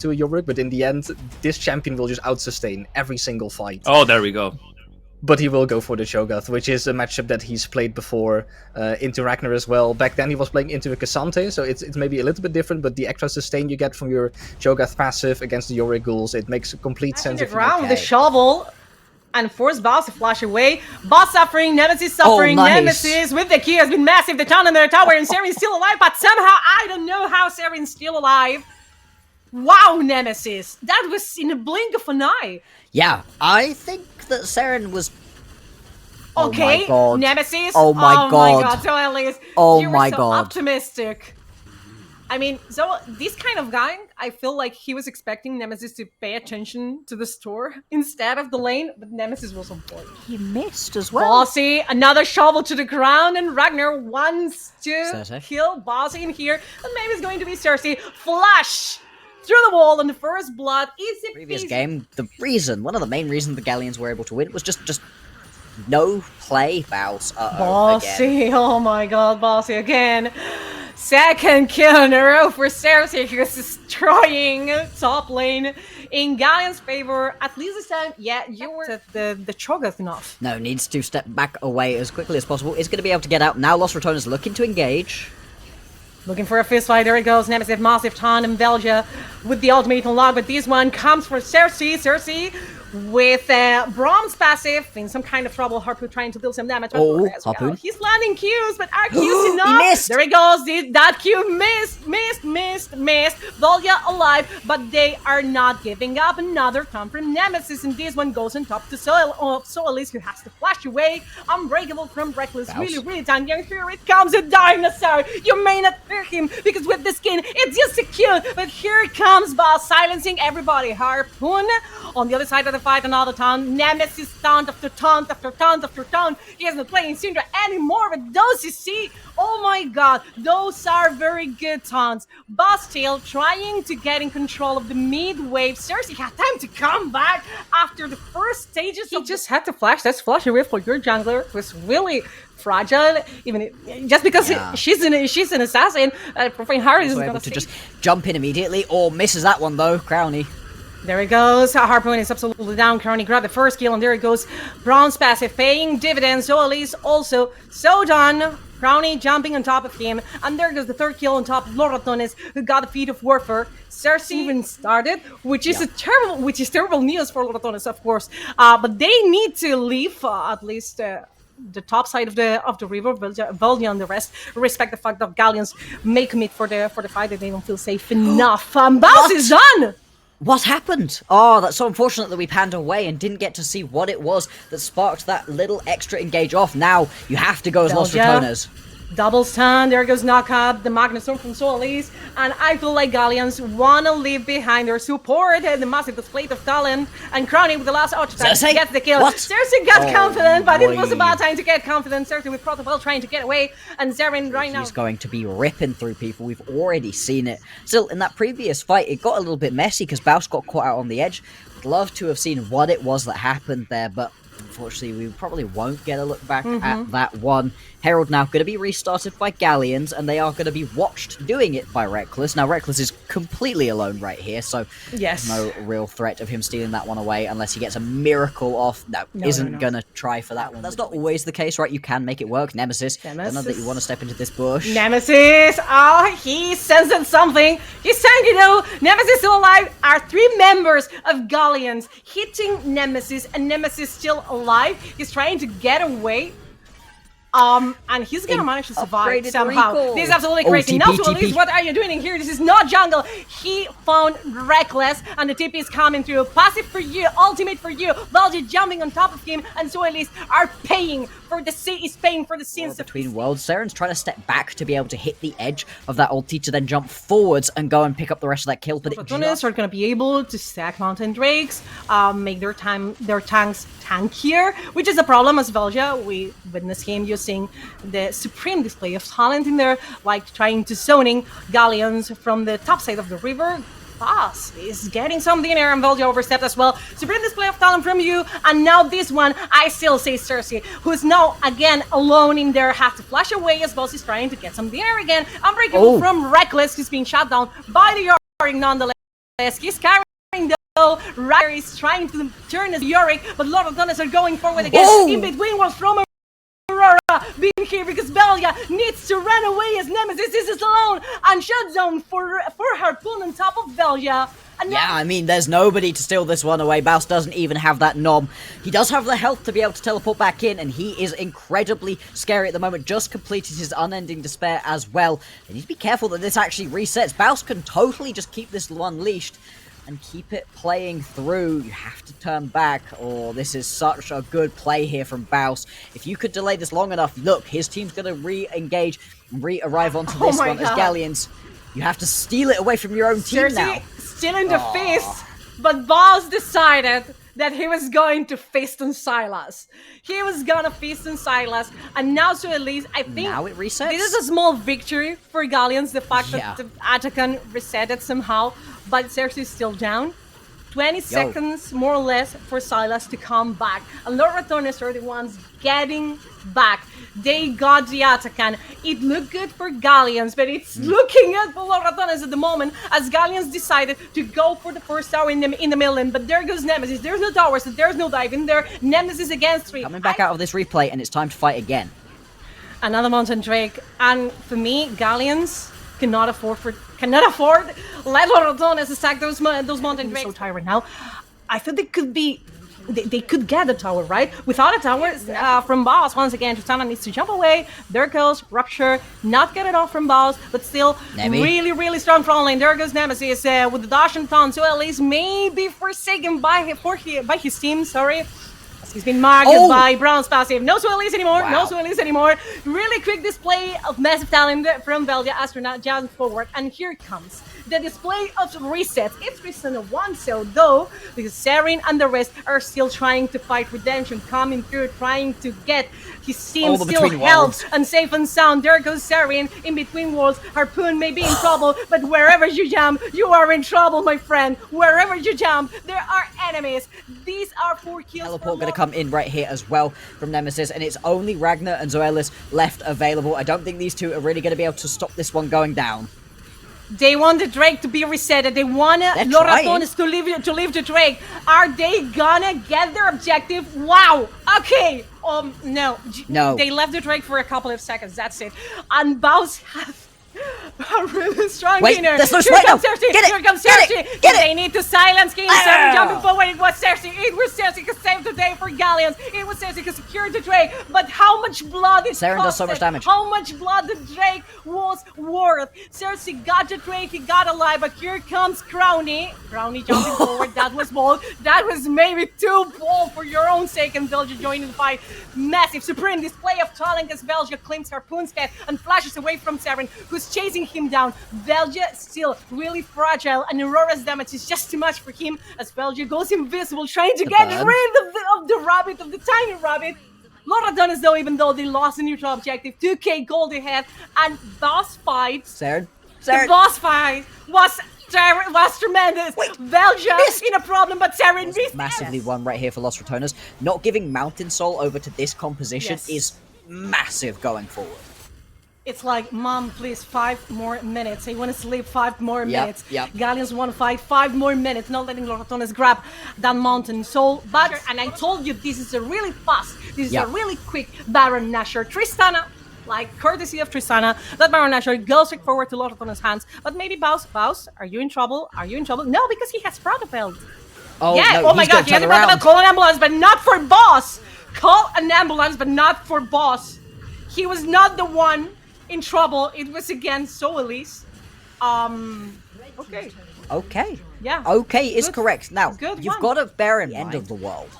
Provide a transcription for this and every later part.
to a Yorick, but in the end, this champion will just out-sustain every single fight. Oh, there we go. But he will go for the Cho'Gath, which is a matchup that he's played before into Ragnar as well. Back then he was playing into a Cassante, so it's maybe a little bit different, but the extra sustain you get from your Cho'Gath passive against the Yorick ghouls, it makes complete sense. Ground with the shovel and force Boss to flash away. Boss suffering, Nemesis suffering. Oh, nice. Nemesis with the key has been massive. The town and their tower, and Seren's still alive, but somehow I don't know how Seren's still alive. Wow, Nemesis! That was in a blink of an eye. Yeah, I think that Seren was... Okay, oh my god. Nemesis. Oh my god. My god. So at least oh you my were so god. optimistic. I mean, so this kind of guy, I feel like he was expecting Nemesis to pay attention to the store instead of the lane, but Nemesis was on point. He missed as well. Bossy, another shovel to the ground, and Ragnar wants to Cersei. kill Bossy in here, and maybe it's going to be Cersei. Flash through the wall on the first blood. Easy Previous peasy. game, one of the main reasons the Galions were able to win was just no play fouls. Bossy, again. oh my god, Bossy again. Second kill in a row for Cersei, who's destroying top lane in Galions' favor. At least this time, yeah, you were the Cho'Gath enough. No, needs to step back away as quickly as possible. Is going to be able to get out. Now Los Ratones looking to engage. Looking for a fist fight, there it goes. Nemesis, massive ton in Belgia with the ultimate unlock, but this one comes for Cersei. Cersei with Brom's passive in some kind of trouble. Harpoon trying to deal some damage. Oh, as well. Harpoon. He's landing Qs, but are Qs enough? He missed. There he goes. That Q missed. Volya alive, but they are not giving up. Another time from Nemesis, and this one goes on top to Solis, who has to flash away. Unbreakable from Reckless. Bounce. Really tanky. And here it comes, a dinosaur. You may not fear him because with the skin, it's just a Q. But here it comes, Boss, silencing everybody. Harpoon on the other side of the fight, another taunt. Nemesis taunt after taunt after taunt after taunt. He isn't playing Syndra anymore, but those you see, oh my god, those are very good taunts. Boss still trying to get in control of the mid wave. Cersei had time to come back after the first stages. He just had to flash. That's flash away for your jungler. It was really fragile, even just because she's an assassin. Profane Harry is able to just jump in immediately, or misses that one though. Crowny. There he goes. Harpoon is absolutely down. Crowny grabbed the first kill, and there he goes. Bronze passive paying dividends. So at least also so done. Crowny jumping on top of him, and there goes the third kill on top of Los Ratones, who got the feat of warfare. Cersei even started, which is terrible news for Los Ratones, of course. But they need to leave at least the top side of the river. Volya and the rest respect the fact that Galions may commit for the fight, that they don't feel safe enough. Boss is done. What happened? Oh, that's so unfortunate that we panned away and didn't get to see what it was that sparked that little extra engage off. Now, you have to go as Los Ratones. Double stun, there goes knockup, the Magnustorm from Solis, and I feel like Galions wanna leave behind their support, the massive display of talent, and Crowny with the last auto attack gets the kill. What? Cersei got confident, but boy. it was about time to get confident. Cersei with Protocol trying to get away, and Zeren right now. He's going to be ripping through people. We've already seen it. Still, in that previous fight, it got a little bit messy because Baus got caught out on the edge. I'd love to have seen what it was that happened there, but unfortunately, we probably won't get a look back at that one. Herald now going to be restarted by Galions, and they are going to be watched doing it by Reckless. Now, Reckless is completely alone right here, so yes, no real threat of him stealing that one away unless he gets a miracle off. No, isn't going to try for that one. That's not always the case, right? You can make it work. Nemesis, don't know that you want to step into this bush. Nemesis, he sensed something. He's saying, Nemesis still alive. Our three members of Galions hitting Nemesis, and Nemesis still alive. He's trying to get away. And he's gonna manage to survive somehow. Recall. This is absolutely crazy. Now, so at least, what are you doing in here? This is not jungle. He found Reckless, and the TP is coming through. Passive for you, ultimate for you. Valji jumping on top of him, and so at least are paying for the sins between worlds. Seren's trying to step back to be able to hit the edge of that ulti to then jump forwards and go and pick up the rest of that kill. But Ratones are gonna be able to stack Mountain Drakes, make their tanks tankier, which is a problem as Velja. We witnessed him using the supreme display of talent in there, like trying to zoning Galions from the top side of the river. Boss is getting something in there, and Velja overstepped as well. Supreme display of talent from you, and now this one, I still say Cersei, who's now again alone in there, has to flash away as Boss is trying to get some dinner again. Unbreakable from Reckless, who's being shot down by the Yorick nonetheless. He's carrying though. Ryder is trying to turn as Yorick, but Los Ratones are going forward again. Whoa! In between was from Aurora being here because Belgia needs to run away as Nemesis is alone and shut down for Harpoon on top of Belgia. And Yeah, I mean, there's nobody to steal this one away. Baus doesn't even have that nom. He does have the health to be able to teleport back in, and he is incredibly scary at the moment. Just completed his unending despair as well. They need to be careful that this actually resets. Baus can totally just keep this unleashed and keep it playing through. You have to turn back. Oh, this is such a good play here from Baus. If you could delay this long enough, look, his team's going to re-engage and re-arrive onto this one as Galions. You have to steal it away from your own team now. Still in the feast, but Baus decided that he was going to feast on Silas. He was gonna feast on Silas, and now so at least I think now it resets. This is a small victory for Galions, the fact that the Atakan resetted somehow, but Cersei is still down. 20 seconds more or less for Silas to come back. And Los Ratones are the ones getting back. They got the Atakan. It looked good for Galions, but it's looking good for Los Ratones at the moment as Galions decided to go for the first tower in the middle. But there goes Nemesis. There's no towers, so there's no dive in there. Nemesis against 3. Coming back out of this replay, and it's time to fight again. Another Mountain Drake. And for me, Galions cannot afford let Los Ratones attack those Mountain Drakes. So tired now. I thought they could be. They could get the tower, right? Without a tower from Baus, once again, Tristana needs to jump away. There goes Rupture, not get it off from Baus, but still really, really strong front lane. There goes Nemesis with the dash and taunt, so at least maybe forsaken by his team, sorry. He's been marked by Brown's passive. No Swellies anymore. No Swellies anymore. Really quick display of massive talent from Belgia Astronaut jump forward. And here comes the display of resets. It's Tristana one so though, because Sarin and the rest are still trying to fight redemption, coming through, trying to get his team still held and safe and sound. There goes Sarin in between worlds. Harpoon may be in trouble, but wherever you jump, you are in trouble, my friend. Wherever you jump, there are enemies. These are 4 kills. Teleport gonna come in right here as well from Nemesis, and it's only Ragnar and Zoelis left available. I don't think these two are really going to be able to stop this one going down. They want the Drake to be resetted. They want Los Ratones to leave the Drake. Are they gonna get their objective? Wow. Okay. No. They left the Drake for a couple of seconds. That's it. And Baus has a really strong winner. There's no sweat now. Here comes Cersei. They need to silence King Cersei jumping forward. It was Cersei. It was Cersei who saved the day for Galions. It was Cersei who secured the Drake. But how much blood it Saren does so much damage. How much blood the Drake was worth. Cersei got the Drake. He got alive. But here comes Crowny. Crowny jumping forward. That was bold. That was maybe too bold for your own sake. And Belgia joining the fight. Massive supreme display of talent as Belgia claims Harpoon's head and flashes away from Saren, who's chasing him down. Belgia still really fragile, and Aurora's damage is just too much for him as Belgia goes invisible, trying to get rid of the rabbit, of the tiny rabbit. Los Ratones though, even though they lost a neutral objective, 2k gold ahead, and boss fight. Saren. The boss fight was tremendous. Belgia in a problem, but Saren missed. Massively won right here for Los Ratones. Not giving Mountain Soul over to this composition is massive going forward. It's like, Mom, please, 5 more minutes. I want to sleep 5 more minutes. Galions want to fight 5 more minutes, not letting Los Ratones grab that Mountain Soul. But, and I told you, this is a really fast, this is a really quick Baron Nashor. Tristana, like, courtesy of Tristana, that Baron Nashor goes straight forward to Los Ratones' hands. But maybe Baus, are you in trouble? Are you in trouble? No, because he has Protopelt. Oh, yeah, no, oh my god, he has Protopelt. Call an ambulance, but not for boss. Call an ambulance, but not for boss. He was not the one in trouble. It was against Zoelis. Okay. Okay. Yeah. Okay is correct. Now, you've got a Baron end of the world.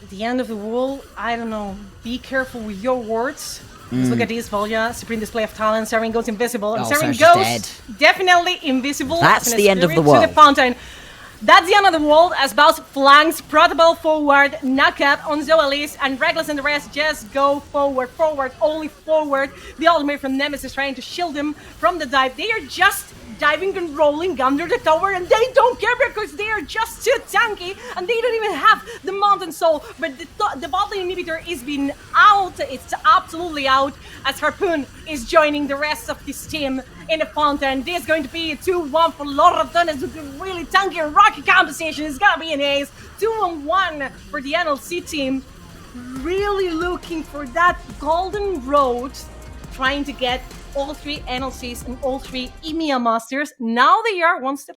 The end of the world, I don't know. Be careful with your words. Let's look at this, Volja. Supreme display of talent. Saren goes invisible. And Saren goes definitely invisible. That's the end of the world. To the fountain. That's the end of the world as Baus flanks Protobel forward, knockup on Zoelis, and Reckless and the rest just go forward, only forward. The ultimate from Nemesis trying to shield him from the dive. They are just diving and rolling under the tower, and they don't care because they are just too tanky, and they don't even have the Mountain Soul. But the bot lane inhibitor is being out. It's absolutely out, as Harpoon is joining the rest of this team in the fountain. This is going to be a 2-1 for Los Ratones with a really tanky and rocky composition. It's gonna be an ace. 2-1 for the NLC team. Really looking for that golden road, trying to get all 3 NLCs and all 3 EMEA Masters. Now they are one step